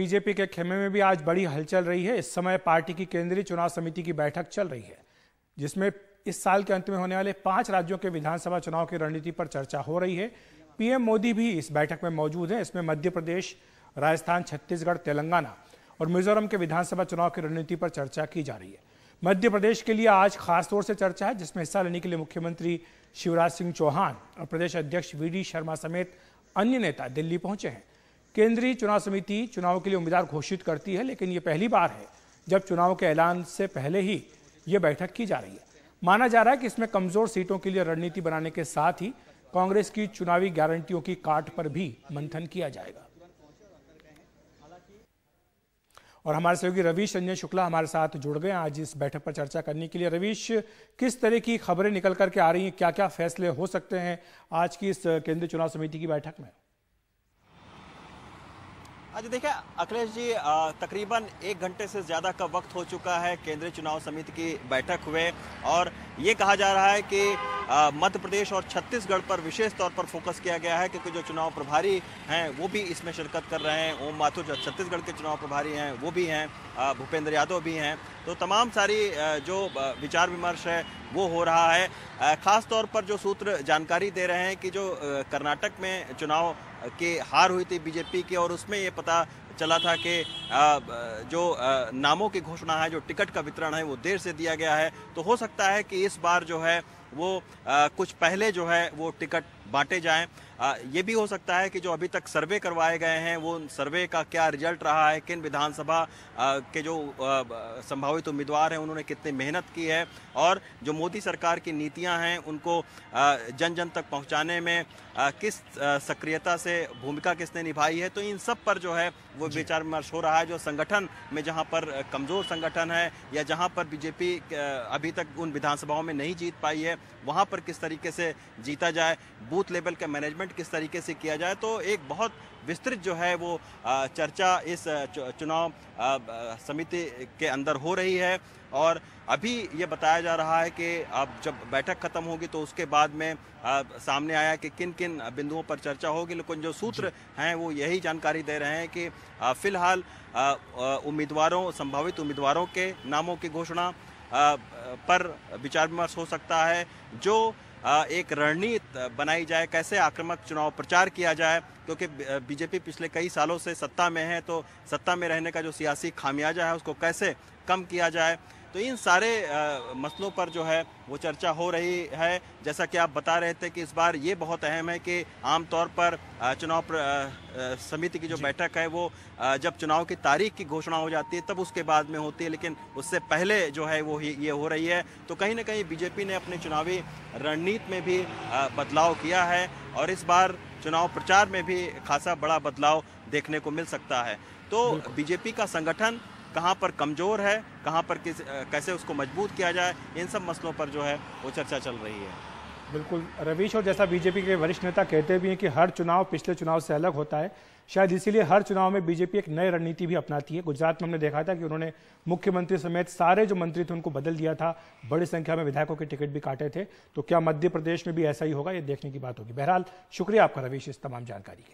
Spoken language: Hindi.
बीजेपी के खेमे में भी आज बड़ी हलचल रही है। इस समय पार्टी की केंद्रीय चुनाव समिति की बैठक चल रही है, जिसमें इस साल के अंत में होने वाले 5 राज्यों के विधानसभा चुनाव की रणनीति पर चर्चा हो रही है। पीएम मोदी भी इस बैठक में मौजूद हैं। इसमें मध्य प्रदेश, राजस्थान, छत्तीसगढ़, तेलंगाना और मिजोरम के विधानसभा चुनाव की रणनीति पर चर्चा की जा रही है। मध्य प्रदेश के लिए आज खासतौर से चर्चा है, जिसमें हिस्सा लेने के लिए मुख्यमंत्री शिवराज सिंह चौहान और प्रदेश अध्यक्ष वी.डी. शर्मा समेत अन्य नेता दिल्ली पहुंचे हैं। केंद्रीय चुनाव समिति चुनाव के लिए उम्मीदवार घोषित करती है, लेकिन ये पहली बार है जब चुनाव के ऐलान से पहले ही ये बैठक की जा रही है। माना जा रहा है कि इसमें कमजोर सीटों के लिए रणनीति बनाने के साथ ही कांग्रेस की चुनावी गारंटियों की काट पर भी मंथन किया जाएगा। और हमारे सहयोगी रवीश रंजन शुक्ला हमारे साथ जुड़ गए आज इस बैठक पर चर्चा करने के लिए। रवीश, किस तरह की खबरें निकल करके आ रही हैं, क्या क्या फैसले हो सकते हैं आज की इस केंद्रीय चुनाव समिति की बैठक में? आज देखिए अखिलेश जी, तकरीबन 1 घंटे से ज़्यादा का वक्त हो चुका है केंद्रीय चुनाव समिति की बैठक हुए, और ये कहा जा रहा है कि मध्य प्रदेश और छत्तीसगढ़ पर विशेष तौर पर फोकस किया गया है, क्योंकि जो चुनाव प्रभारी हैं वो भी इसमें शिरकत कर रहे हैं। ओम माथुर जो छत्तीसगढ़ के चुनाव प्रभारी हैं वो भी हैं, भूपेंद्र यादव भी हैं। तो तमाम सारी जो विचार विमर्श है वो हो रहा है। खास तौर पर जो सूत्र जानकारी दे रहे हैं कि जो कर्नाटक में चुनाव की हार हुई थी बीजेपी की, और उसमें ये पता चला था कि जो नामों की घोषणा है, जो टिकट का वितरण है वो देर से दिया गया है। तो हो सकता है कि इस बार जो है वो कुछ पहले जो है वो टिकट बांटे जाएं। ये भी हो सकता है कि जो अभी तक सर्वे करवाए गए हैं वो सर्वे का क्या रिजल्ट रहा है, किन विधानसभा के जो संभावित उम्मीदवार हैं उन्होंने कितनी मेहनत की है, और जो मोदी सरकार की नीतियां हैं उनको जन जन तक पहुंचाने में किस सक्रियता से भूमिका किसने निभाई है। तो इन सब पर जो है वो विचार विमर्श हो रहा है। जो संगठन में जहां पर कमज़ोर संगठन है या जहां पर बीजेपी अभी तक उन विधानसभाओं में नहीं जीत पाई है, वहां पर किस तरीके से जीता जाए, बूथ लेवल का मैनेजमेंट किस तरीके से किया जाए। तो एक बहुत विस्तृत जो है वो चर्चा इस चुनाव समिति के अंदर हो रही है। और अभी ये बताया जा रहा है कि अब जब बैठक खत्म होगी तो उसके बाद में सामने आया कि किन किन बिंदुओं पर चर्चा होगी, लेकिन जो सूत्र हैं वो यही जानकारी दे रहे हैं कि फिलहाल उम्मीदवारों, संभावित उम्मीदवारों के नामों की घोषणा पर विचार विमर्श हो सकता है। जो एक रणनीति बनाई जाए, कैसे आक्रामक चुनाव प्रचार किया जाए, क्योंकि बीजेपी पिछले कई सालों से सत्ता में है, तो सत्ता में रहने का जो सियासी खामियाजा है उसको कैसे कम किया जाए। तो इन सारे मसलों पर जो है वो चर्चा हो रही है। जैसा कि आप बता रहे थे कि इस बार ये बहुत अहम है कि आमतौर पर चुनाव समिति की जो बैठक है वो जब चुनाव की तारीख की घोषणा हो जाती है तब उसके बाद में होती है, लेकिन उससे पहले जो है वो ये हो रही है। तो कहीं ना कहीं बीजेपी ने अपनी चुनावी रणनीति में भी बदलाव किया है, और इस बार चुनाव प्रचार में भी खासा बड़ा बदलाव देखने को मिल सकता है। तो बीजेपी का संगठन कहां पर कमजोर है, कहां पर कैसे उसको मजबूत किया जाए, इन सब मसलों पर जो है वो चर्चा चल रही है। बिल्कुल रवीश, और जैसा बीजेपी के वरिष्ठ नेता कहते भी हैं कि हर चुनाव पिछले चुनाव से अलग होता है, शायद इसीलिए हर चुनाव में बीजेपी एक नई रणनीति भी अपनाती है। गुजरात में हमने देखा था कि उन्होंने मुख्यमंत्री समेत सारे जो मंत्री थे उनको बदल दिया था, बड़ी संख्या में विधायकों के टिकट भी काटे थे। तो क्या मध्य प्रदेश में भी ऐसा ही होगा, ये देखने की बात होगी। बहरहाल शुक्रिया आपका रवीश इस तमाम जानकारी के लिए।